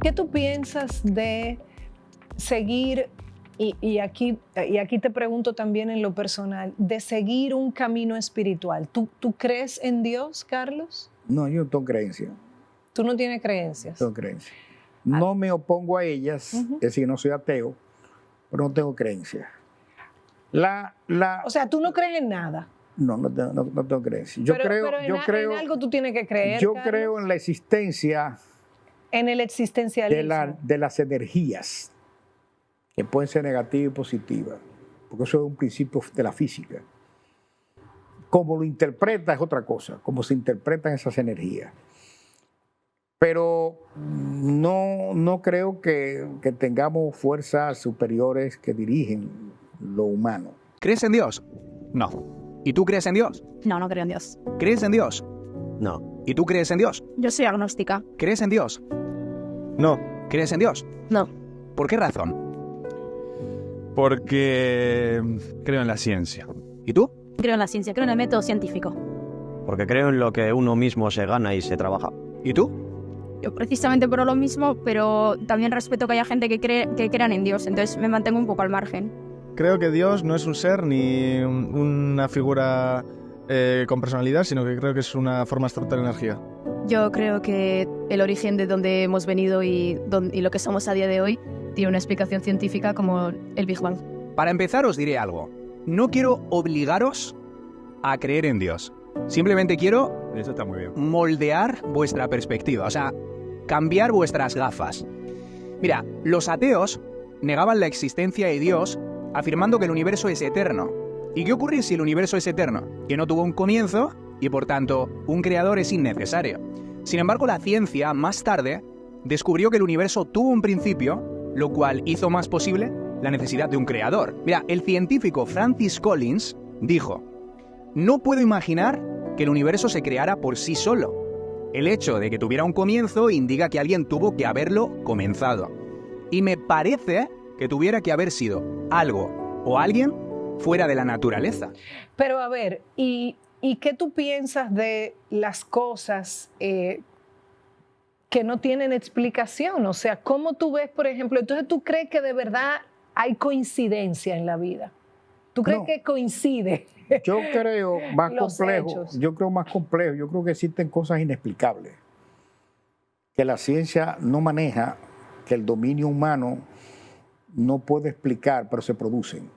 ¿Qué tú piensas de seguir, y aquí te pregunto también en lo personal, de seguir un camino espiritual? ¿Tú crees en Dios, Carlos? No, yo no tengo creencia. ¿Tú no tienes creencias? Tengo creencia. No me opongo a ellas, es decir, no soy ateo, pero no tengo creencia. O sea, ¿tú no crees en nada? No tengo creencia. Pero en algo tú tienes que creer, Yo Carlos. creo en la existencia en el existencialismo de las energías, que pueden ser negativas y positivas, porque eso es un principio de la física. Cómo lo interpreta es otra cosa, cómo se interpretan esas energías. Pero no creo que tengamos fuerzas superiores que dirigen lo humano. ¿Crees en Dios? No. ¿Y tú crees en Dios? No, no creo en Dios. ¿Crees en Dios? No. ¿Y tú crees en Dios? Yo soy agnóstica. ¿Crees en Dios? No. ¿Crees en Dios? No. ¿Por qué razón? Porque creo en la ciencia. ¿Y tú? Creo en la ciencia, creo en el método científico. Porque creo en lo que uno mismo se gana y se trabaja. ¿Y tú? Yo precisamente por lo mismo, pero también respeto que haya gente que crean en Dios, entonces me mantengo un poco al margen. Creo que Dios no es un ser ni una figura con personalidad, sino que creo que es una forma abstracta de energía. Yo creo que el origen de donde hemos venido y lo que somos a día de hoy tiene una explicación científica como el Big Bang. Para empezar os diré algo. No quiero obligaros a creer en Dios. Simplemente quiero Eso está muy bien. moldear vuestra perspectiva, o sea, cambiar vuestras gafas. Mira, los ateos negaban la existencia de Dios afirmando que el universo es eterno. ¿Y qué ocurre si el universo es eterno? Que no tuvo un comienzo y por tanto un creador es innecesario. Sin embargo, la ciencia más tarde descubrió que el universo tuvo un principio, lo cual hizo más posible la necesidad de un creador. Mira, el científico Francis Collins dijo: no puedo imaginar que el universo se creara por sí solo. El hecho de que tuviera un comienzo indica que alguien tuvo que haberlo comenzado. Y me parece que tuviera que haber sido algo o alguien fuera de la naturaleza. Pero a ver, ¿y qué tú piensas de las cosas que no tienen explicación? O sea, ¿cómo tú ves, por ejemplo, entonces tú crees que de verdad hay coincidencia en la vida? ¿Tú crees que coincide? Yo creo más Los complejo. hechos. Yo creo más complejo. Yo creo que existen cosas inexplicables que la ciencia no maneja, que el dominio humano no puede explicar, pero se producen.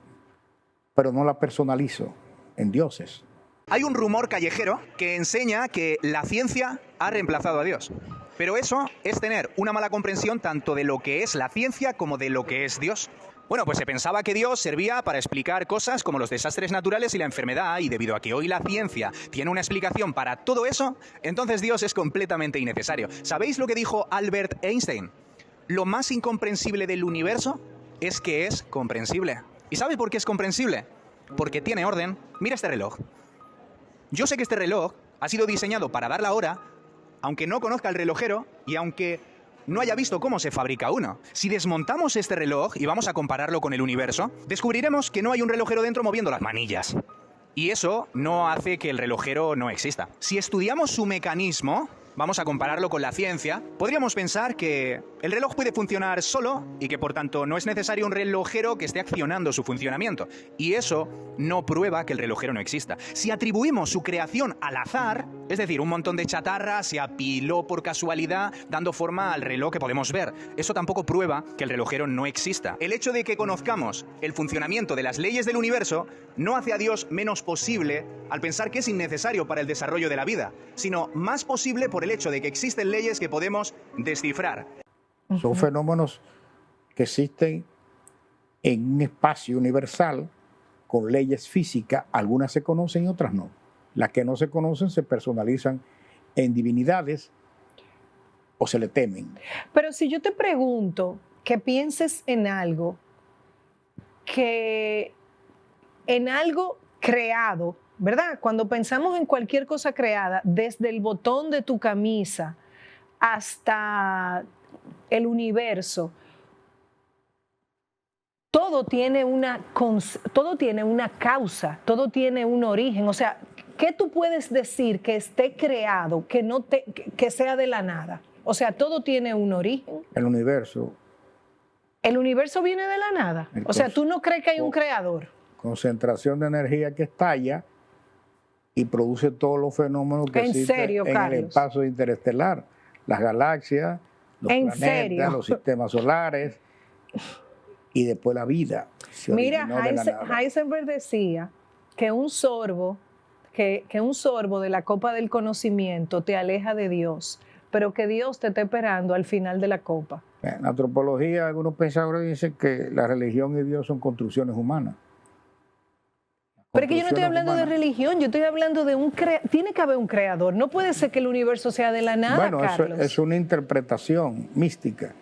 Pero no la personalizo en dioses. Hay un rumor callejero que enseña que la ciencia ha reemplazado a Dios. Pero eso es tener una mala comprensión tanto de lo que es la ciencia como de lo que es Dios. Bueno, pues se pensaba que Dios servía para explicar cosas como los desastres naturales y la enfermedad, y debido a que hoy la ciencia tiene una explicación para todo eso, entonces Dios es completamente innecesario. ¿Sabéis lo que dijo Albert Einstein? Lo más incomprensible del universo es que es comprensible. ¿Y sabe por qué es comprensible? Porque tiene orden. Mira este reloj. Yo sé que este reloj ha sido diseñado para dar la hora, aunque no conozca el relojero y aunque no haya visto cómo se fabrica uno. Si desmontamos este reloj y vamos a compararlo con el universo, descubriremos que no hay un relojero dentro moviendo las manillas. Y eso no hace que el relojero no exista. Si estudiamos su mecanismo, vamos a compararlo con la ciencia, podríamos pensar que el reloj puede funcionar solo y que por tanto no es necesario un relojero que esté accionando su funcionamiento. Y eso no prueba que el relojero no exista. Si atribuimos su creación al azar, es decir, un montón de chatarra se apiló por casualidad dando forma al reloj que podemos ver, eso tampoco prueba que el relojero no exista. El hecho de que conozcamos el funcionamiento de las leyes del universo no hace a Dios menos posible al pensar que es innecesario para el desarrollo de la vida, sino más posible por el hecho de que existen leyes que podemos descifrar. Son fenómenos que existen en un espacio universal con leyes físicas. Algunas se conocen y otras no. Las que no se conocen se personalizan en divinidades o se le temen. Pero si yo te pregunto que pienses en algo creado, ¿verdad? Cuando pensamos en cualquier cosa creada, desde el botón de tu camisa hasta el universo, todo tiene una causa, todo tiene un origen. O sea, ¿qué tú puedes decir que esté creado, que sea de la nada? O sea, todo tiene un origen. El universo. ¿El universo viene de la nada? O sea, ¿tú no crees que hay un creador? Concentración de energía que estalla y produce todos los fenómenos que existen en el espacio interestelar. Las galaxias, los planetas, los sistemas solares y después la vida. Mira, Heisenberg decía que un sorbo de la copa del conocimiento te aleja de Dios, pero que Dios te está esperando al final de la copa. En la antropología, algunos pensadores dicen que la religión y Dios son construcciones humanas. Pero es que yo no estoy hablando de religión, yo estoy hablando de tiene que haber un creador. No puede ser que el universo sea de la nada, bueno, Carlos. Eso es una interpretación mística.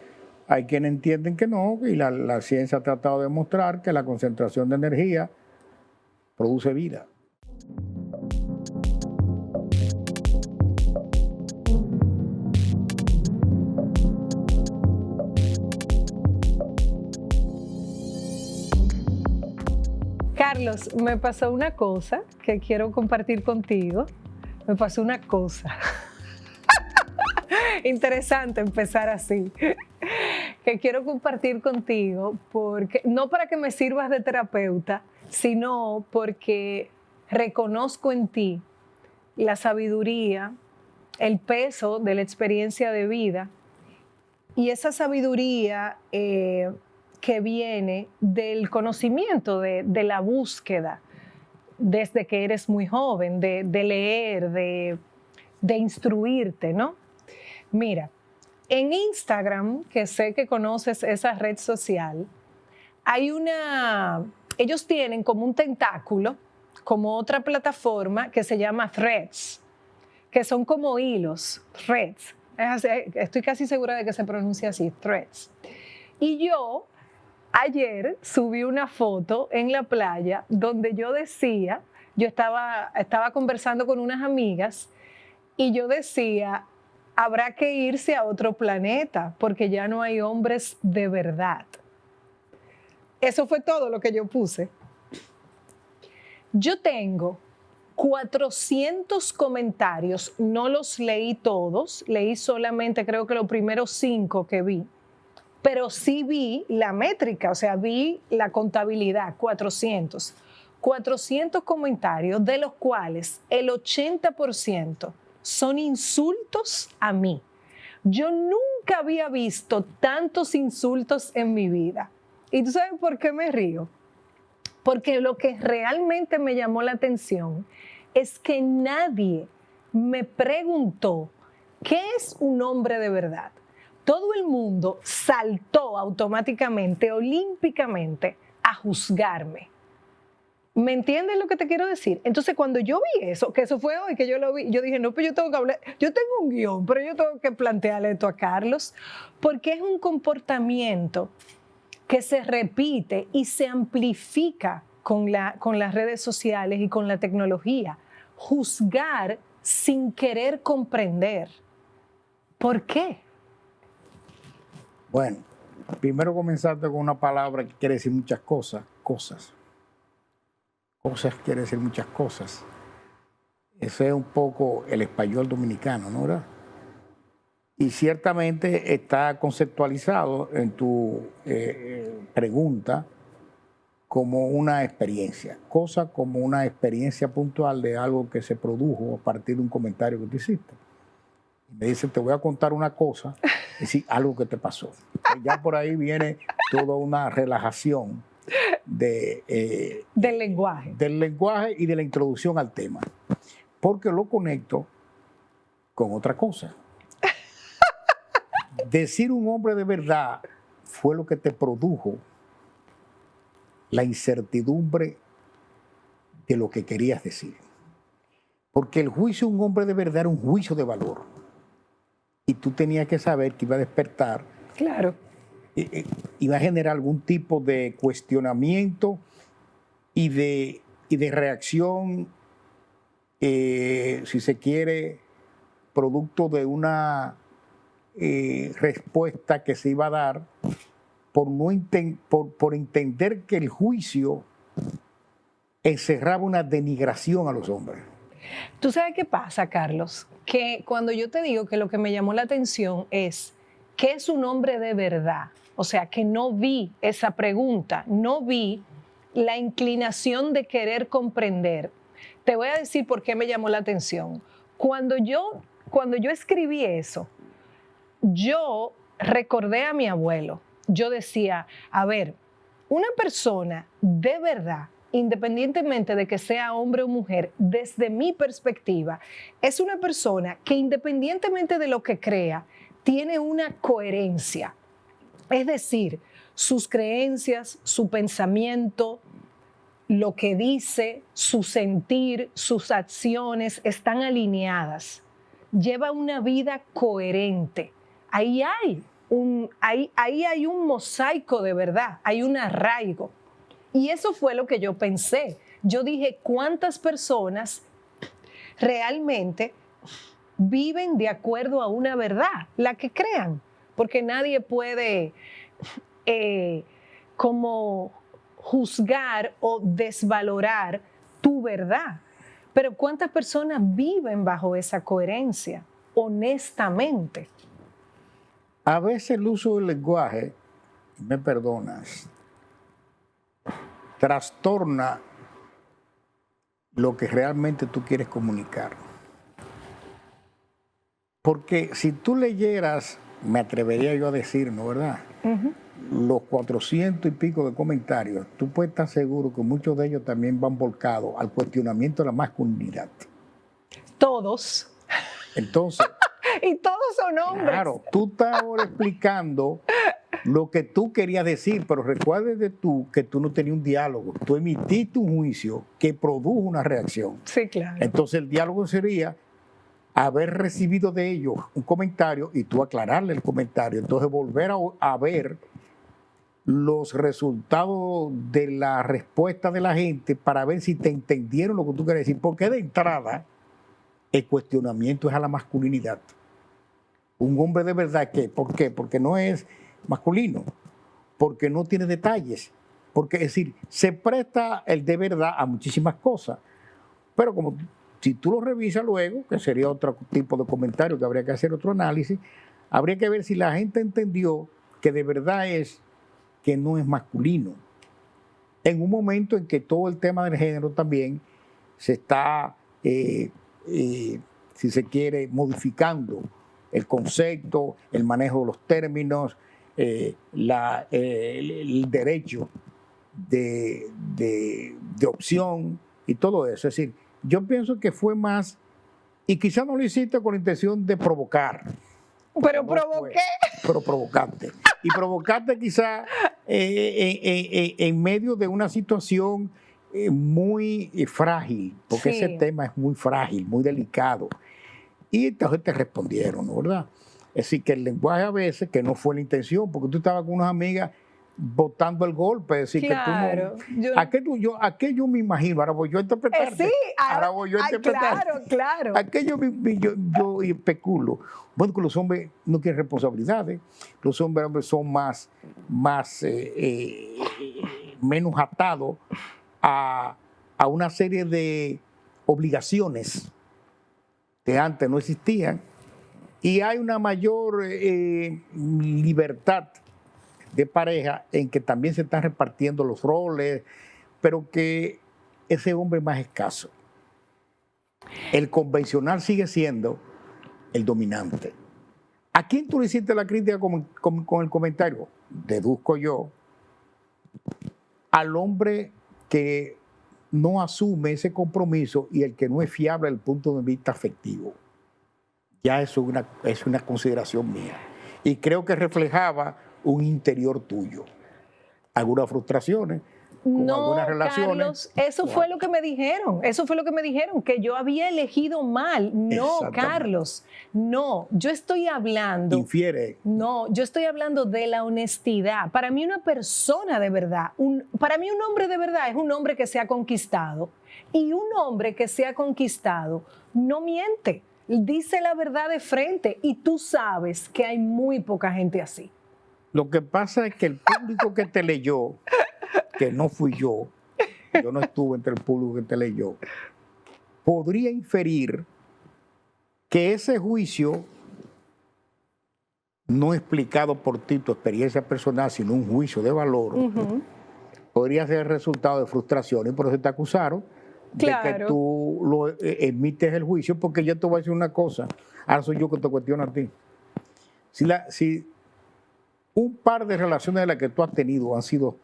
Hay quienes entienden que no, y la ciencia ha tratado de demostrar que la concentración de energía produce vida. Carlos, me pasó una cosa que quiero compartir contigo. Me pasó una cosa. Interesante empezar así. Que quiero compartir contigo, porque no para que me sirvas de terapeuta, sino porque reconozco en ti la sabiduría, el peso de la experiencia de vida y esa sabiduría que viene del conocimiento, de la búsqueda, desde que eres muy joven, de leer, de instruirte, ¿no? Mira, en Instagram, que sé que conoces esa red social, ellos tienen como un tentáculo, como otra plataforma que se llama Threads, que son como hilos, Threads. Estoy casi segura de que se pronuncia así, Threads. Y yo ayer subí una foto en la playa donde yo decía, yo estaba conversando con unas amigas y yo decía, habrá que irse a otro planeta porque ya no hay hombres de verdad. Eso fue todo lo que yo puse. Yo tengo 400 comentarios, no los leí todos, leí solamente creo que los primeros 5 que vi. Pero sí vi la métrica, o sea, vi la contabilidad, 400. 400 comentarios, de los cuales el 80% son insultos a mí. Yo nunca había visto tantos insultos en mi vida. ¿Y tú sabes por qué me río? Porque lo que realmente me llamó la atención es que nadie me preguntó qué es un hombre de verdad. Todo el mundo saltó automáticamente, olímpicamente, a juzgarme. ¿Me entiendes lo que te quiero decir? Entonces, cuando yo vi eso, que eso fue hoy que yo lo vi, yo dije, no, pues yo tengo que hablar, yo tengo un guión, pero yo tengo que plantearle esto a Carlos, porque es un comportamiento que se repite y se amplifica con las redes sociales y con la tecnología. Juzgar sin querer comprender. ¿Por qué? Bueno, primero comenzarte con una palabra que quiere decir muchas cosas, cosas. Cosas quiere decir muchas cosas. Ese es un poco el español dominicano, ¿no? ¿Verdad? Y ciertamente está conceptualizado en tu pregunta como una experiencia, cosa como una experiencia puntual de algo que se produjo a partir de un comentario que tú hiciste. Me dice, te voy a contar una cosa, es decir, algo que te pasó. Ya por ahí viene toda una relajación del lenguaje. Del lenguaje y de la introducción al tema. Porque lo conecto con otra cosa. Decir un hombre de verdad fue lo que te produjo la incertidumbre de lo que querías decir. Porque el juicio de un hombre de verdad era un juicio de valor. Y tú tenías que saber que iba a despertar. Claro. Iba a generar algún tipo de cuestionamiento y de reacción, si se quiere, producto de una respuesta que se iba a dar por entender que el juicio encerraba una denigración a los hombres. ¿Tú sabes qué pasa, Carlos? Que cuando yo te digo que lo que me llamó la atención es ¿qué es un hombre de verdad? O sea, que no vi esa pregunta, no vi la inclinación de querer comprender. Te voy a decir por qué me llamó la atención. Cuando yo escribí eso, yo recordé a mi abuelo. Yo decía, a ver, una persona de verdad, independientemente de que sea hombre o mujer, desde mi perspectiva, es una persona que independientemente de lo que crea, tiene una coherencia. Es decir, sus creencias, su pensamiento, lo que dice, su sentir, sus acciones están alineadas. Lleva una vida coherente. Ahí hay un mosaico de verdad, hay un arraigo. Y eso fue lo que yo pensé. Yo dije, ¿cuántas personas realmente viven de acuerdo a una verdad, la que crean? Porque nadie puede como juzgar o desvalorar tu verdad. Pero ¿cuántas personas viven bajo esa coherencia, honestamente? A veces el uso del lenguaje, me perdonas, trastorna lo que realmente tú quieres comunicar. Porque si tú leyeras, me atrevería yo a decir, ¿no, verdad? Los 400 y pico de comentarios, tú puedes estar seguro que muchos de ellos también van volcados al cuestionamiento de la masculinidad. Todos. Entonces, y todos son hombres. Claro, tú estás ahora explicando lo que tú querías decir, pero recuérdate tú que tú no tenías un diálogo. Tú emitiste un juicio que produjo una reacción. Sí, claro. Entonces el diálogo sería haber recibido de ellos un comentario y tú aclararle el comentario. Entonces volver a ver los resultados de la respuesta de la gente para ver si te entendieron lo que tú querías decir. Porque de entrada el cuestionamiento es a la masculinidad. Un hombre de verdad, ¿qué? ¿Por qué? Porque no es masculino, porque no tiene detalles, porque es decir, se presta el de verdad a muchísimas cosas, pero como si tú lo revisas luego, que sería otro tipo de comentario que habría que hacer otro análisis, habría que ver si la gente entendió que de verdad es que no es masculino. En un momento en que todo el tema del género también se está, si se quiere, modificando el concepto, el manejo de los términos, el derecho de opción y todo eso. Es decir, yo pienso que fue más, y quizás no lo hiciste con la intención de provocar. Pero provoqué. Pero provocaste. Y provocaste quizás en medio de una situación muy frágil, porque Sí. ese tema es muy frágil, muy delicado. Y entonces te respondieron, ¿no? ¿Verdad? Es decir, que el lenguaje a veces, que no fue la intención, porque tú estabas con unas amigas botando el golpe, es decir, Claro, que tú no... ¿A qué yo me imagino? Ahora voy yo a interpretarte. Sí, ahora voy yo a interpretarte. Claro. ¿A qué yo especulo? Bueno, que los hombres no quieren responsabilidades, los hombres son menos atados a una serie de obligaciones que antes no existían, y hay una mayor libertad de pareja en que también se están repartiendo los roles, pero que ese hombre es más escaso. El convencional sigue siendo el dominante. ¿A quién tú le hiciste la crítica con el comentario? Deduzco yo, al hombre que no asume ese compromiso y el que no es fiable desde el punto de vista afectivo. Ya eso es una consideración mía. Y creo que reflejaba un interior tuyo. Algunas frustraciones, con algunas relaciones. Carlos, eso fue lo que me dijeron. Eso fue lo que me dijeron, que yo había elegido mal. No, Carlos, no. Yo estoy hablando... Infiere. No, yo estoy hablando de la honestidad. Para mí una persona de verdad, para mí un hombre de verdad es un hombre que se ha conquistado. Y un hombre que se ha conquistado no miente, dice la verdad de frente. Y tú sabes que hay muy poca gente así. Lo que pasa es que el público que te leyó, que no fui yo no estuve entre el público que te leyó, podría inferir que ese juicio no explicado por ti tu experiencia personal, sino un juicio de valor, podría ser el resultado de frustración, y por eso te acusaron de que tú emites el juicio, porque yo te voy a decir una cosa, ahora soy yo que te cuestiono a ti. Si un par de relaciones de las que tú has tenido han sido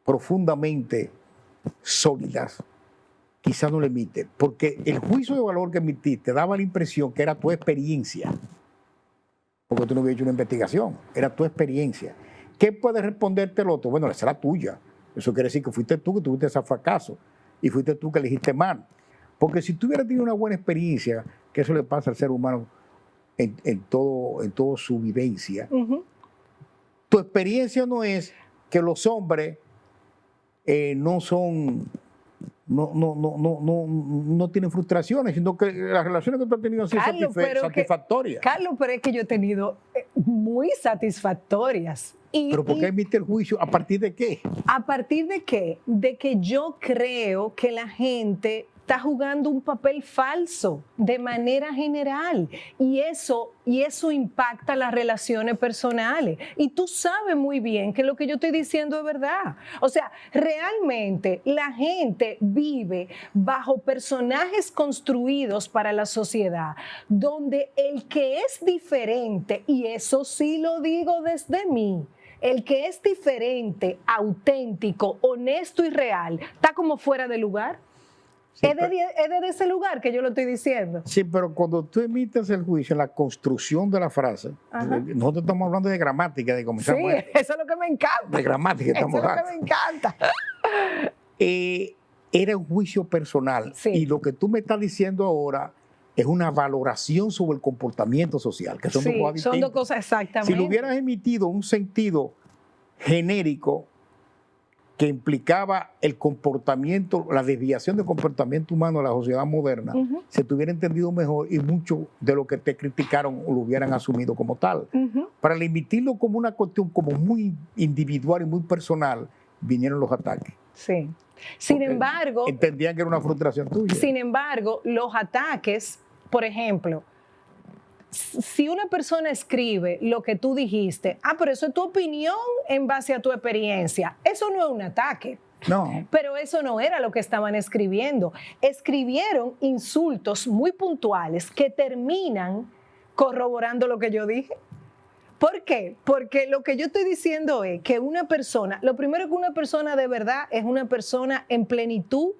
profundamente sólidas, quizás no lo emites, porque el juicio de valor que emitiste daba la impresión que era tu experiencia, porque tú no habías hecho una investigación, era tu experiencia. ¿Qué puede responderte el otro? Bueno, esa era tuya. Eso quiere decir que fuiste tú que tuviste ese fracaso y fuiste tú que elegiste mal. Porque si tú hubieras tenido una buena experiencia, que eso le pasa al ser humano en todo su vivencia, tu experiencia no es que los hombres no tienen frustraciones, sino que las relaciones que tú has tenido han sido satisfactorias. Carlos, pero es que yo he tenido muy satisfactorias. ¿Pero por qué emite el juicio? ¿A partir de qué? ¿A partir de qué? De que yo creo que la gente está jugando un papel falso de manera general y eso impacta las relaciones personales. Y tú sabes muy bien que lo que yo estoy diciendo es verdad. O sea, realmente la gente vive bajo personajes construidos para la sociedad, donde el que es diferente, y eso sí lo digo desde mí, el que es diferente, auténtico, honesto y real, está como fuera de lugar. Sí, es de ese lugar que yo lo estoy diciendo. Sí, pero cuando tú emites el juicio, la construcción de la frase, nosotros estamos hablando de gramática, de comenzar. Sí, eso es lo que me encanta. De gramática estamos hablando. Eso es lo que me encanta. Era un juicio personal. Sí. Y lo que tú me estás diciendo ahora es una valoración sobre el comportamiento social, que son dos cosas distintas. Son dos cosas exactamente. Si lo hubieras emitido un sentido genérico que implicaba el comportamiento, la desviación del comportamiento humano de la sociedad moderna, se te hubiera entendido mejor y mucho de lo que te criticaron lo hubieran asumido como tal. Para emitirlo como una cuestión como muy individual y muy personal, vinieron los ataques. Sí. Sin embargo, entendían que era una frustración tuya. Sin embargo, los ataques, por ejemplo, si una persona escribe lo que tú dijiste, pero eso es tu opinión en base a tu experiencia, eso no es un ataque. No. Pero eso no era lo que estaban escribiendo. Escribieron insultos muy puntuales que terminan corroborando lo que yo dije. ¿Por qué? Porque lo que yo estoy diciendo es que una persona, lo primero que una persona de verdad es una persona en plenitud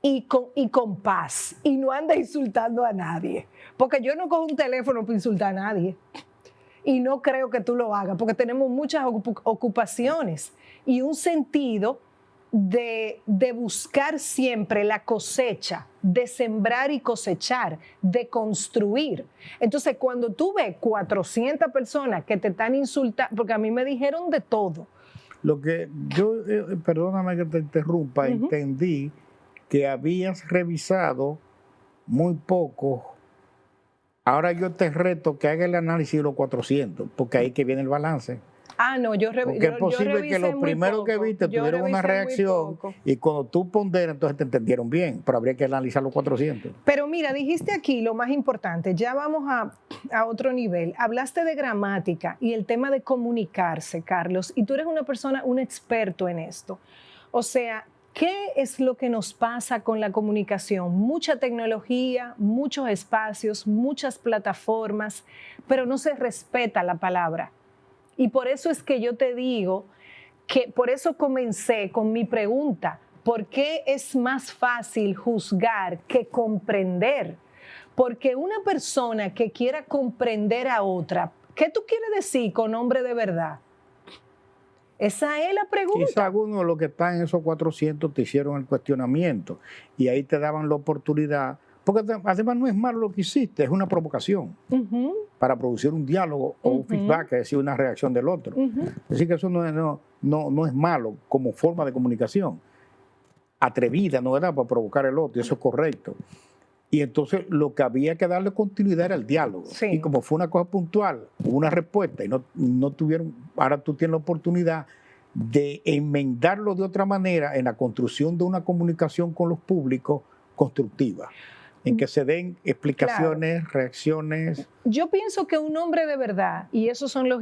y con paz, y no anda insultando a nadie. Porque yo no cojo un teléfono para insultar a nadie. Y no creo que tú lo hagas, porque tenemos muchas ocupaciones y un sentido de buscar siempre la cosecha, de sembrar y cosechar, de construir. Entonces, cuando tú ves 400 personas que te están insultando, porque a mí me dijeron de todo. Lo que yo, perdóname que te interrumpa, entendí que habías revisado muy poco. Ahora yo te reto que haga el análisis de los 400, porque ahí que viene el balance. No, porque es posible que los primeros que viste tuvieron una reacción y cuando tú ponderas, entonces te entendieron bien, pero habría que analizar los 400. Pero mira, dijiste aquí lo más importante, ya vamos a otro nivel. Hablaste de gramática y el tema de comunicarse, Carlos, y tú eres una persona, un experto en esto. O sea, ¿qué es lo que nos pasa con la comunicación? Mucha tecnología, muchos espacios, muchas plataformas, pero no se respeta la palabra. Y por eso es que yo te digo que por eso comencé con mi pregunta. ¿Por qué es más fácil juzgar que comprender? Porque una persona que quiera comprender a otra, ¿qué tú quieres decir con hombre de verdad? Esa es la pregunta. Quizá algunos de los que están en esos 400 te hicieron el cuestionamiento y ahí te daban la oportunidad, porque además no es malo lo que hiciste, es una provocación para producir un diálogo o un feedback, es decir, una reacción del otro. Es decir, que eso no es malo como forma de comunicación. Atrevida, no era para provocar el otro, y eso es correcto. Y entonces lo que había que darle continuidad era el diálogo. Sí. Y como fue una cosa puntual, hubo una respuesta y no tuvieron, ahora tú tienes la oportunidad de enmendarlo de otra manera en la construcción de una comunicación con los públicos constructiva. en que se den explicaciones, reacciones. Yo pienso que un hombre de verdad, y esos son los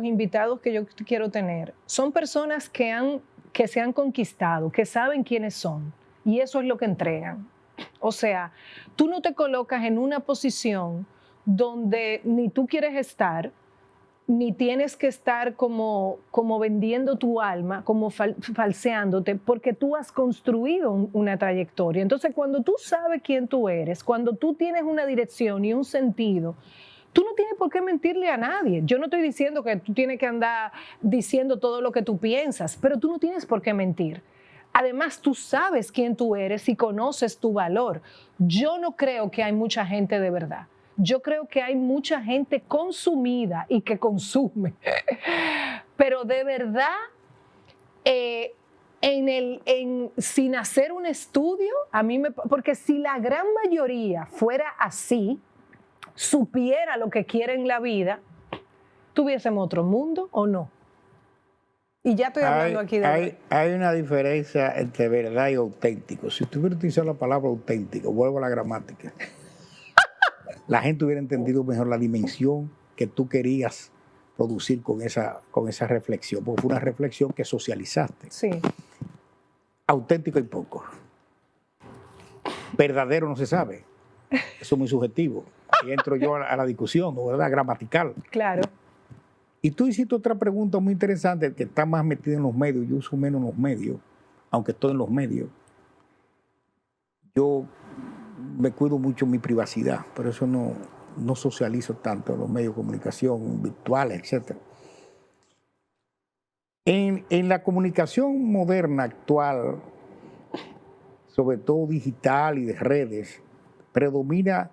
invitados que yo quiero tener, son personas que se han conquistado, que saben quiénes son, y eso es lo que entregan. O sea, tú no te colocas en una posición donde ni tú quieres estar, ni tienes que estar como vendiendo tu alma, como falseándote, porque tú has construido una trayectoria. Entonces, cuando tú sabes quién tú eres, cuando tú tienes una dirección y un sentido, tú no tienes por qué mentirle a nadie. Yo no estoy diciendo que tú tienes que andar diciendo todo lo que tú piensas, pero tú no tienes por qué mentir. Además, tú sabes quién tú eres y conoces tu valor. Yo no creo que hay mucha gente de verdad. Yo creo que hay mucha gente consumida y que consume. Pero de verdad, sin hacer un estudio, porque si la gran mayoría fuera así, supiera lo que quiere en la vida, ¿tuviésemos otro mundo o no? Y ya estoy hablando aquí de... Hay una diferencia entre verdad y auténtico. Si tú hubieras utilizado la palabra auténtico, vuelvo a la gramática, la gente hubiera entendido mejor la dimensión que tú querías producir con esa reflexión, porque fue una reflexión que socializaste. Sí. Auténtico hay poco. Verdadero no se sabe. Eso es muy subjetivo. Ahí entro yo a la discusión, ¿no? ¿Verdad? Gramatical. Claro. Y tú hiciste otra pregunta muy interesante, que está más metida en los medios. Yo uso menos los medios, aunque estoy en los medios. Yo me cuido mucho mi privacidad, por eso no socializo tanto en los medios de comunicación virtuales, etc. En la comunicación moderna actual, sobre todo digital y de redes, predomina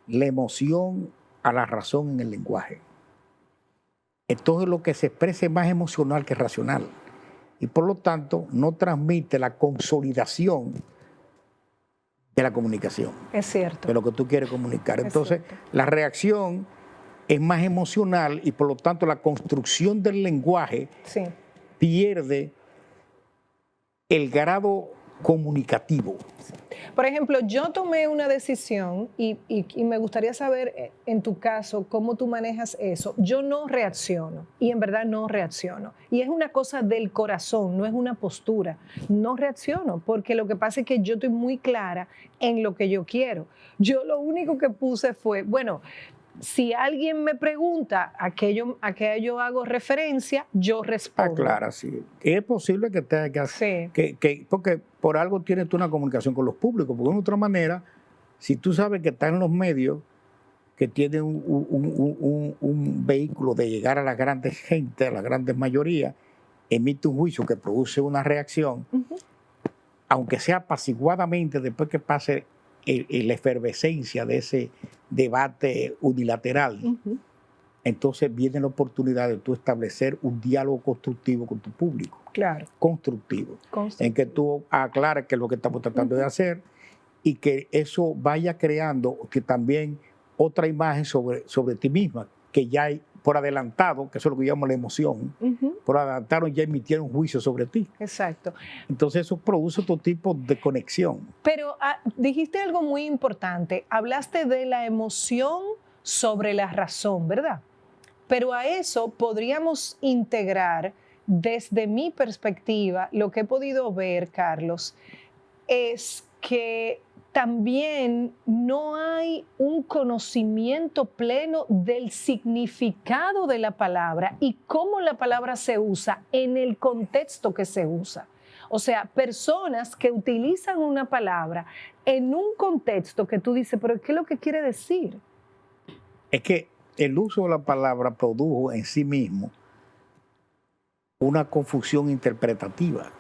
la emoción a la razón en el lenguaje. Entonces lo que se expresa es más emocional que racional y por lo tanto no transmite la consolidación de la comunicación. Es cierto. De lo que tú quieres comunicar. Entonces la reacción es más emocional y por lo tanto la construcción del lenguaje pierde el grado comunicativo. Por ejemplo, yo tomé una decisión y me gustaría saber en tu caso cómo tú manejas eso. Yo no reacciono y en verdad no reacciono. Y es una cosa del corazón, no es una postura. No reacciono porque lo que pasa es que yo estoy muy clara en lo que yo quiero. Yo lo único que puse fue, bueno, si alguien me pregunta a qué yo hago referencia, yo respondo. Claro, sí. Es posible que tenga que hacer, porque por algo tienes tú una comunicación con los públicos, porque de otra manera, si tú sabes que estás en los medios, que tienen un vehículo de llegar a la grandes gente, a la grandes mayoría, emite un juicio que produce una reacción, aunque sea apaciguadamente después que pase la efervescencia de ese debate unilateral, entonces viene la oportunidad de tú establecer un diálogo constructivo con tu público. Claro. Constructivo. En que tú aclares qué es lo que estamos tratando de hacer y que eso vaya creando que también otra imagen sobre ti misma, que ya hay por adelantado, que eso es lo que llamamos la emoción, por adelantado ya emitieron juicio sobre ti. Exacto. Entonces eso produce otro tipo de conexión. Pero dijiste algo muy importante, hablaste de la emoción sobre la razón, ¿verdad? Pero a eso podríamos integrar, desde mi perspectiva, lo que he podido ver, Carlos, es que también no hay un conocimiento pleno del significado de la palabra y cómo la palabra se usa en el contexto que se usa. O sea, personas que utilizan una palabra en un contexto que tú dices, pero ¿qué es lo que quiere decir? Es que el uso de la palabra produjo en sí mismo una confusión interpretativa.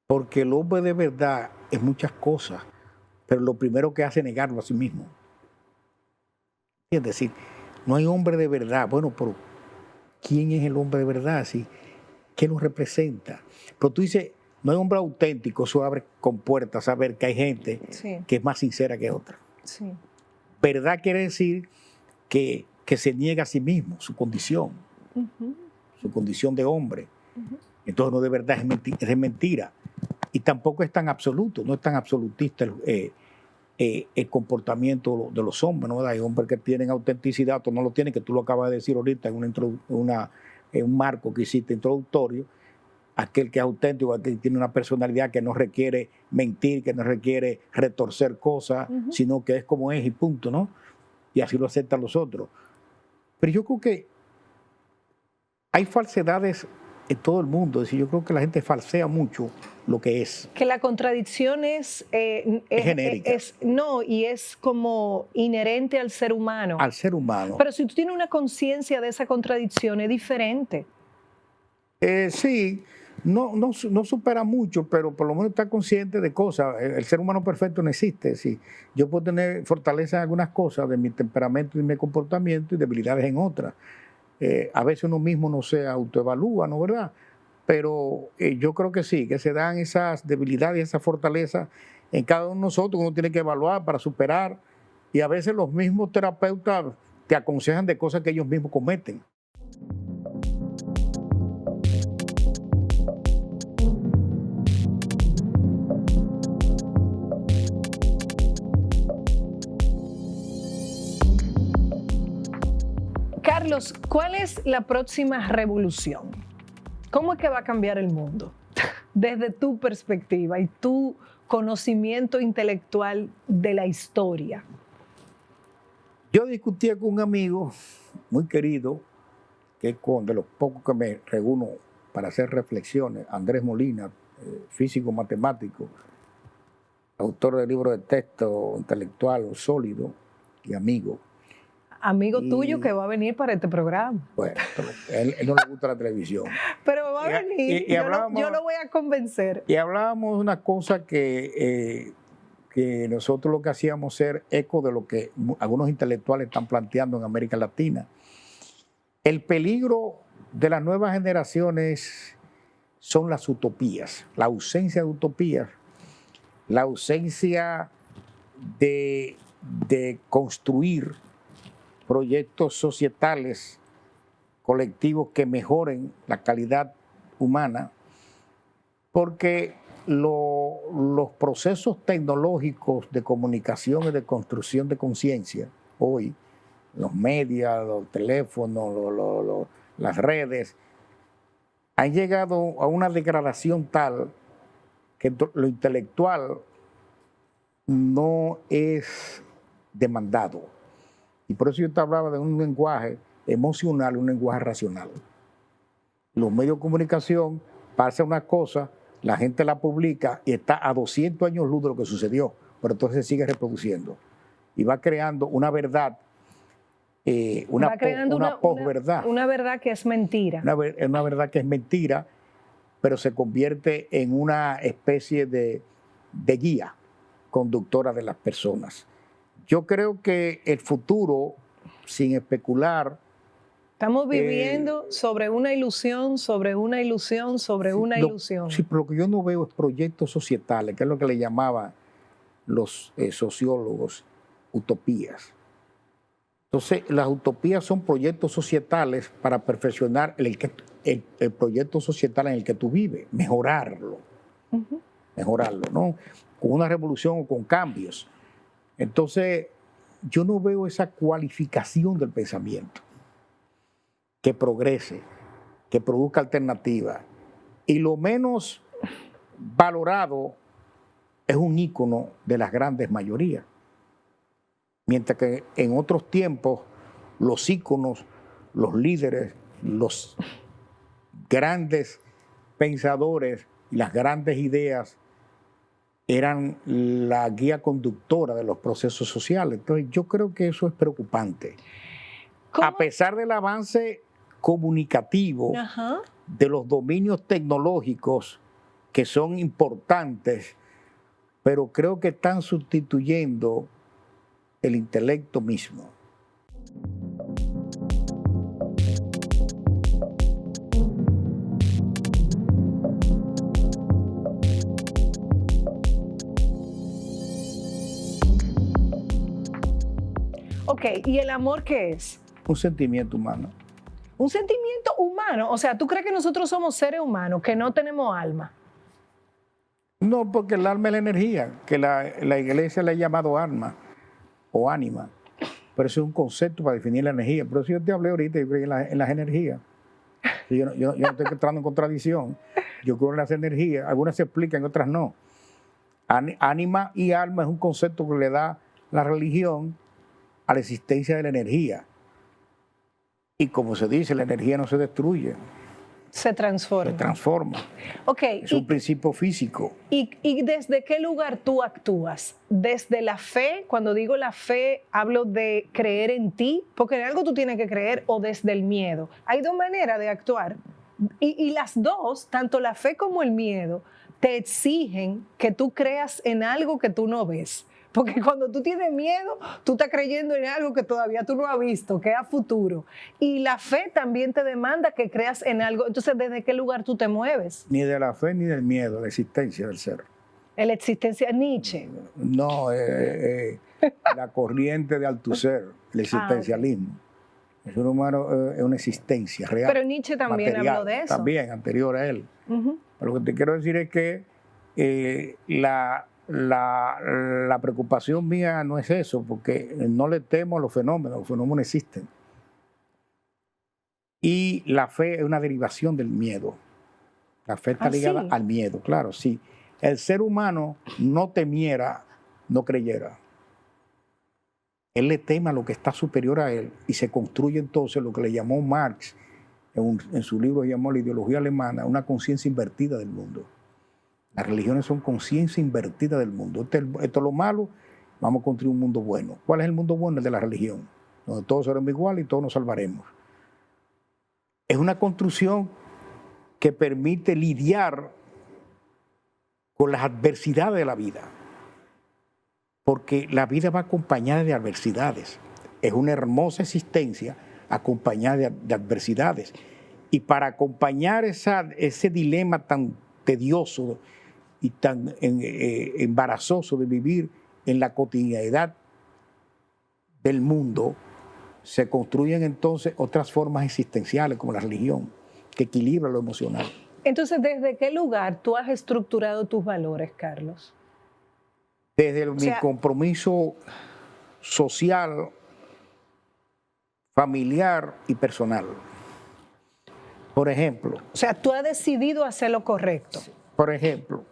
Porque el hombre de verdad es muchas cosas, pero lo primero que hace es negarlo a sí mismo. Es decir, no hay hombre de verdad. Bueno, pero ¿quién es el hombre de verdad? ¿Sí? ¿Qué lo representa? Pero tú dices, no hay hombre auténtico, eso abre con puertas a saber que hay gente que es más sincera que otra. Sí. Verdad quiere decir que se niega a sí mismo, su condición, su condición de hombre. Entonces no de verdad es mentira. Y tampoco es tan absoluto, no es tan absolutista el comportamiento de los hombres, ¿no? Hay hombres que tienen autenticidad, otros no lo tienen, que tú lo acabas de decir ahorita en un marco que hiciste introductorio. Aquel que es auténtico, aquel que tiene una personalidad que no requiere mentir, que no requiere retorcer cosas, sino que es como es y punto, ¿no? Y así lo aceptan los otros. Pero yo creo que hay falsedades en todo el mundo. Es decir, yo creo que la gente falsea mucho lo que es. Que la contradicción es genérica. No, y es como inherente al ser humano. Al ser humano. Pero si tú tienes una conciencia de esa contradicción, es diferente. Sí, no supera mucho, pero por lo menos está consciente de cosas. El ser humano perfecto no existe. Sí. Yo puedo tener fortaleza en algunas cosas de mi temperamento y mi comportamiento y debilidades en otras. A veces uno mismo no se autoevalúa, ¿no verdad? Pero yo creo que sí, que se dan esas debilidades y esas fortalezas en cada uno de nosotros. Uno tiene que evaluar para superar, y a veces los mismos terapeutas te aconsejan de cosas que ellos mismos cometen. Carlos, ¿cuál es la próxima revolución? ¿Cómo es que va a cambiar el mundo? Desde tu perspectiva y tu conocimiento intelectual de la historia. Yo discutía con un amigo muy querido, que es de los pocos que me reúno para hacer reflexiones, Andrés Molina, físico matemático, autor de libros de texto intelectual sólido y amigo. Amigo tuyo que va a venir para este programa. Bueno, él no le gusta la televisión. Pero va a venir, yo lo voy a convencer. Y hablábamos de una cosa que nosotros lo que hacíamos era eco de lo que algunos intelectuales están planteando en América Latina. El peligro de las nuevas generaciones son las utopías, la ausencia de utopías, la ausencia de construir proyectos societales, colectivos que mejoren la calidad humana, porque los procesos tecnológicos de comunicación y de construcción de conciencia, hoy, los medios, los teléfonos, las redes, han llegado a una degradación tal que lo intelectual no es demandado. Y por eso yo te hablaba de un lenguaje emocional y un lenguaje racional. Los medios de comunicación pasa una cosa, la gente la publica y está a 200 años luz de lo que sucedió, pero entonces se sigue reproduciendo. Y va creando una verdad, una posverdad. Una verdad que es mentira. Una verdad que es mentira, pero se convierte en una especie de guía conductora de las personas. Yo creo que el futuro, sin especular... Estamos viviendo sobre una ilusión, sobre una ilusión, sobre una ilusión. Sí, pero lo que yo no veo es proyectos societales, que es lo que le llamaban los sociólogos utopías. Entonces, las utopías son proyectos societales para perfeccionar el proyecto societal en el que tú vives, mejorarlo, ¿no? Con una revolución o con cambios. Entonces, yo no veo esa cualificación del pensamiento que progrese, que produzca alternativas. Y lo menos valorado es un ícono de las grandes mayorías. Mientras que en otros tiempos, los íconos, los líderes, los grandes pensadores y las grandes ideas eran la guía conductora de los procesos sociales. Entonces, yo creo que eso es preocupante. ¿Cómo? A pesar del avance comunicativo, de los dominios tecnológicos que son importantes, pero creo que están sustituyendo el intelecto mismo. Ok, ¿y el amor qué es? Un sentimiento humano. Un sentimiento humano. O sea, ¿tú crees que nosotros somos seres humanos, que no tenemos alma? No, porque el alma es la energía, que la iglesia le ha llamado alma o ánima, pero eso es un concepto para definir la energía. Pero si yo te hablé ahorita, yo creo en las energías. Yo no estoy entrando en contradicción. Yo creo en las energías. Algunas se explican, otras no. Ánima y alma es un concepto que le da la religión a la existencia de la energía. Y como se dice, la energía no se destruye. Se transforma. Se transforma. Okay, es un principio físico. ¿Y desde qué lugar tú actúas? ¿Desde la fe? Cuando digo la fe, hablo de creer en ti, porque en algo tú tienes que creer, o desde el miedo. Hay dos maneras de actuar. Y las dos, tanto la fe como el miedo, te exigen que tú creas en algo que tú no ves. Porque cuando tú tienes miedo, tú estás creyendo en algo que todavía tú no has visto, que es a futuro. Y la fe también te demanda que creas en algo. Entonces, ¿desde qué lugar tú te mueves? Ni de la fe ni del miedo, la existencia del ser. La existencia, Nietzsche. No, la corriente de Althusser, el existencialismo. El ser humano es una existencia real. Pero Nietzsche también habló de eso. También, anterior a él. Pero lo que te quiero decir es que la preocupación mía no es eso, porque no le temo a los fenómenos existen. Y la fe es una derivación del miedo. La fe está ligada al miedo, claro, sí. El ser humano no temiera, no creyera. Él le teme a lo que está superior a él y se construye entonces lo que le llamó Marx, en su libro llamó La ideología alemana, una conciencia invertida del mundo. Las religiones son conciencia invertida del mundo. Esto es lo malo, vamos a construir un mundo bueno. ¿Cuál es el mundo bueno? El de la religión, donde todos seremos iguales y todos nos salvaremos. Es una construcción que permite lidiar con las adversidades de la vida, porque la vida va acompañada de adversidades. Es una hermosa existencia acompañada de adversidades. Y para acompañar ese dilema tan tedioso y tan embarazoso de vivir en la cotidianidad del mundo, se construyen entonces otras formas existenciales como la religión, que equilibra lo emocional. Entonces, ¿desde qué lugar tú has estructurado tus valores, Carlos? Desde mi compromiso social, familiar y personal. Por ejemplo. O sea, tú has decidido hacer lo correcto. Por ejemplo,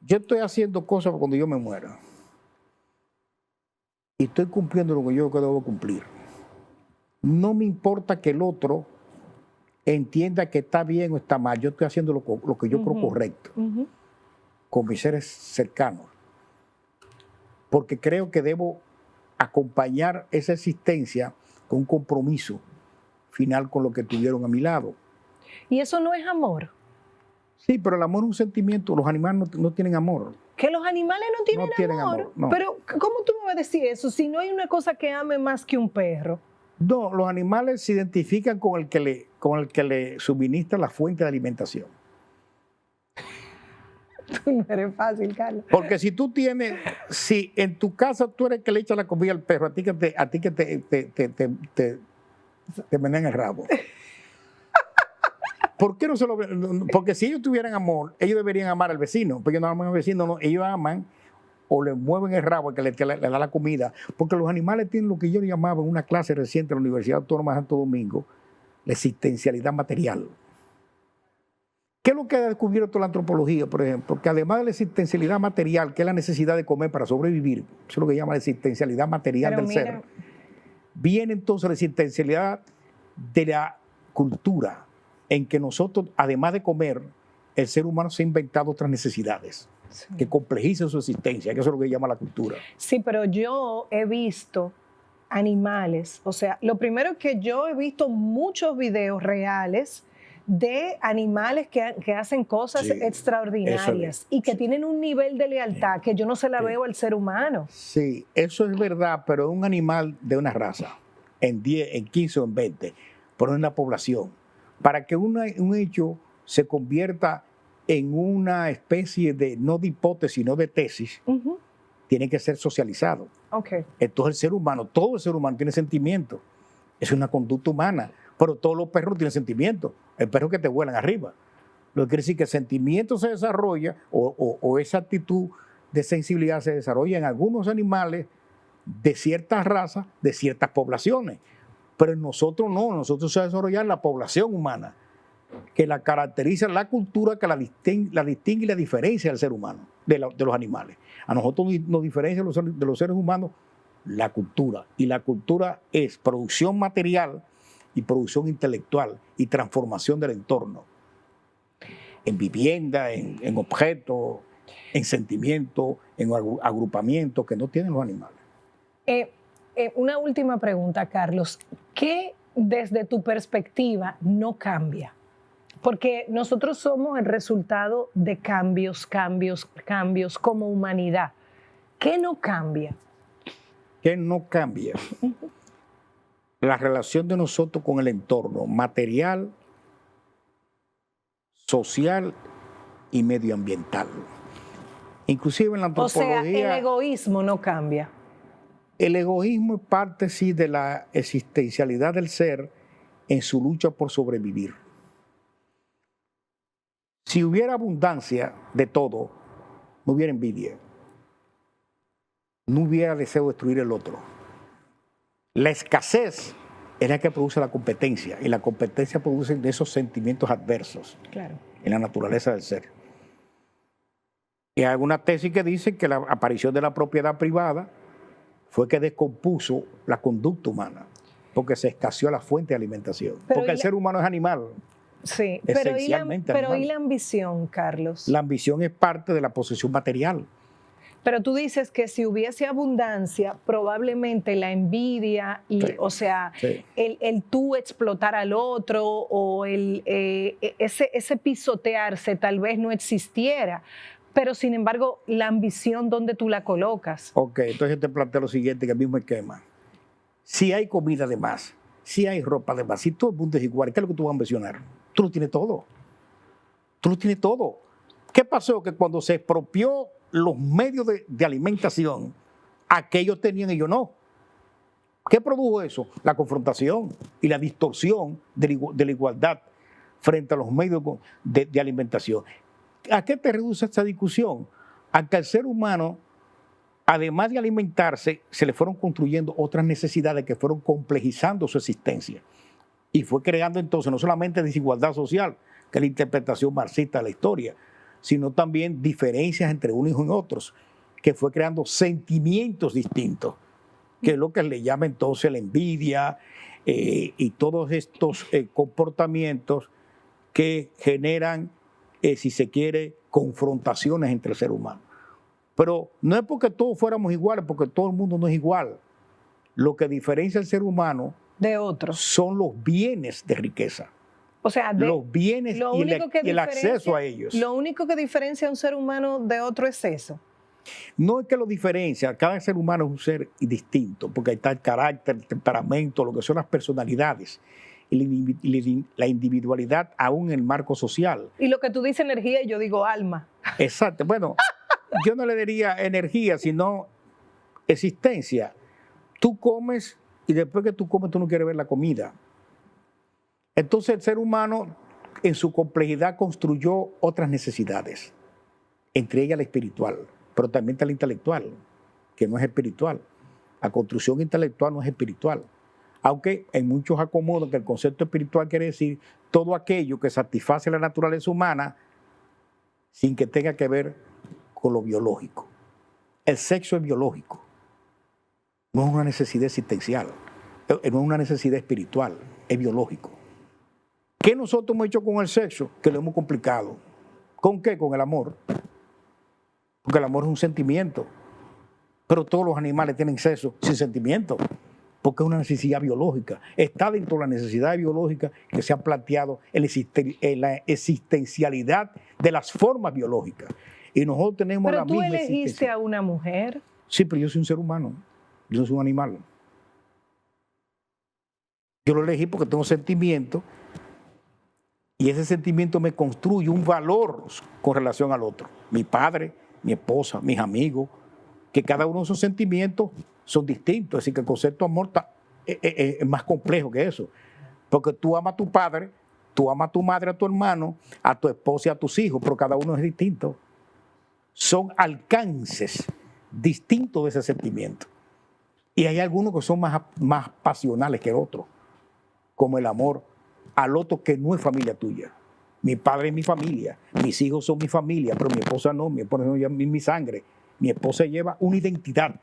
yo estoy haciendo cosas cuando yo me muera. Y estoy cumpliendo lo que yo debo cumplir. No me importa que el otro entienda que está bien o está mal. Yo estoy haciendo lo que yo creo correcto. Con mis seres cercanos. Porque creo que debo acompañar esa existencia con un compromiso final con lo que tuvieron a mi lado. ¿Y eso no es amor? Sí, pero el amor es un sentimiento. Los animales no tienen amor. ¿Que los animales no tienen amor? No. Pero, ¿cómo tú me vas a decir eso si no hay una cosa que ame más que un perro? No, los animales se identifican con el que le suministra la fuente de alimentación. Tú no eres fácil, Carlos. Porque si en tu casa tú eres el que le echa la comida al perro, a ti que te menean el rabo. ¿Por qué no se lo ven? Porque si ellos tuvieran amor, ellos deberían amar al vecino. Porque ellos no aman al vecino, no, ellos aman o le mueven el rabo al que le da la comida. Porque los animales tienen lo que yo llamaba en una clase reciente en la Universidad Autónoma de Santo Domingo, la existencialidad material. ¿Qué es lo que ha descubierto la antropología, por ejemplo? Que además de la existencialidad material, que es la necesidad de comer para sobrevivir, eso es lo que llama la existencialidad material del ser, viene entonces la existencialidad de la cultura, en que nosotros, además de comer, el ser humano se ha inventado otras necesidades que complejizan su existencia, que eso es lo que llama la cultura. Sí, pero yo he visto animales, o sea, lo primero es que yo he visto muchos videos reales de animales que hacen cosas extraordinarias y que tienen un nivel de lealtad que yo no se la veo al ser humano. Sí, eso es verdad, pero es un animal de una raza, en 10, en 15 o en 20, pero en una población. Para que un hecho se convierta en una especie de, no de hipótesis, sino de tesis, tiene que ser socializado. Entonces el ser humano, todo el ser humano tiene sentimientos. Es una conducta humana, pero todos los perros tienen sentimientos. El perro que te vuelan arriba. Lo que quiere decir que el sentimiento se desarrolla o esa actitud de sensibilidad se desarrolla en algunos animales de ciertas razas, de ciertas poblaciones. Pero en nosotros no, nosotros se desarrolla en la población humana, que la caracteriza la cultura que la distingue y la diferencia del ser humano, de los animales. A nosotros nos diferencia de los seres humanos la cultura. Y la cultura es producción material y producción intelectual y transformación del entorno. En vivienda, en objetos, en sentimientos, en agrupamientos que no tienen los animales. Una última pregunta, Carlos. ¿Qué desde tu perspectiva no cambia? Porque nosotros somos el resultado de cambios como humanidad. ¿Qué no cambia? ¿Qué no cambia? La relación de nosotros con el entorno material, social y medioambiental. Inclusive en la antropología... O sea, el egoísmo no cambia. El egoísmo es parte, sí, de la existencialidad del ser en su lucha por sobrevivir. Si hubiera abundancia de todo, no hubiera envidia. No hubiera deseo de destruir el otro. La escasez es la que produce la competencia, y la competencia produce esos sentimientos adversos en la naturaleza del ser. Y hay alguna tesis que dice que la aparición de la propiedad privada fue que descompuso la conducta humana, porque se escaseó la fuente de alimentación. Porque el ser humano es animal. Sí, pero ¿y la ambición, Carlos? La ambición es parte de la posesión material. Pero tú dices que si hubiese abundancia, probablemente la envidia, y, sí, o sea, sí, el tú explotar al otro o ese pisotearse tal vez no existiera. Pero sin embargo, la ambición, ¿dónde tú la colocas? Ok, entonces yo te planteo lo siguiente, que el mismo esquema. Si hay comida de más, si hay ropa de más, si todo el mundo es igual, ¿qué es lo que tú vas a ambicionar? Tú lo tienes todo. Tú lo tienes todo. ¿Qué pasó? Que cuando se expropió los medios de alimentación, aquellos tenían y ellos no. ¿Qué produjo eso? La confrontación y la distorsión de la igualdad frente a los medios de alimentación. ¿A qué te reduce esta discusión? A que al ser humano, además de alimentarse, se le fueron construyendo otras necesidades que fueron complejizando su existencia. Y fue creando entonces no solamente desigualdad social, que es la interpretación marxista de la historia, sino también diferencias entre unos y otros, que fue creando sentimientos distintos, que es lo que le llama entonces la envidia y todos estos comportamientos que generan, si se quiere, confrontaciones entre el ser humano. Pero no es porque todos fuéramos iguales, porque todo el mundo no es igual. Lo que diferencia al ser humano de otros son los bienes de riqueza. O sea, los bienes y el acceso a ellos. Lo único que diferencia a un ser humano de otro es eso. No es que lo diferencia, cada ser humano es un ser distinto, porque ahí está el carácter, el temperamento, lo que son las personalidades y la individualidad aún en el marco social. Y lo que tú dices energía, yo digo alma. Exacto. Bueno, yo no le diría energía, sino existencia. Tú comes y después que tú comes tú no quieres ver la comida. Entonces el ser humano en su complejidad construyó otras necesidades, entre ellas la espiritual, pero también está la intelectual, que no es espiritual. La construcción intelectual no es espiritual. Aunque en muchos acomodan que el concepto espiritual quiere decir todo aquello que satisface la naturaleza humana sin que tenga que ver con lo biológico. El sexo es biológico, no es una necesidad existencial, no es una necesidad espiritual, es biológico. ¿Qué nosotros hemos hecho con el sexo? Que lo hemos complicado. ¿Con qué? Con el amor. Porque el amor es un sentimiento. Pero todos los animales tienen sexo sin sentimiento, porque es una necesidad biológica. Está dentro de la necesidad biológica que se ha planteado en la existencialidad de las formas biológicas. Y nosotros tenemos la misma existencia. ¿Pero tú elegiste a una mujer? Sí, pero yo soy un ser humano. Yo no soy un animal. Yo lo elegí porque tengo sentimientos y ese sentimiento me construye un valor con relación al otro. Mi padre, mi esposa, mis amigos, que cada uno de esos sentimientos son distintos. Así que el concepto de amor es más complejo que eso. Porque tú amas a tu padre, Tú amas a tu madre, a tu hermano, a tu esposa y a tus hijos, pero cada uno es distinto. Son alcances distintos de ese sentimiento. Y hay algunos que son más pasionales que otros, como el amor al otro que no es familia tuya. Mi padre es mi familia, mis hijos son mi familia, pero mi esposa no, mi esposa no es mi sangre. Mi esposa lleva una identidad,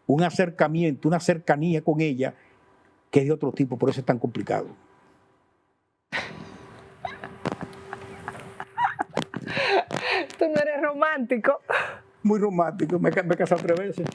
un acercamiento, una cercanía con ella que es de otro tipo, por eso es tan complicado. Tú no eres romántico. Muy romántico, me he casado 3 veces.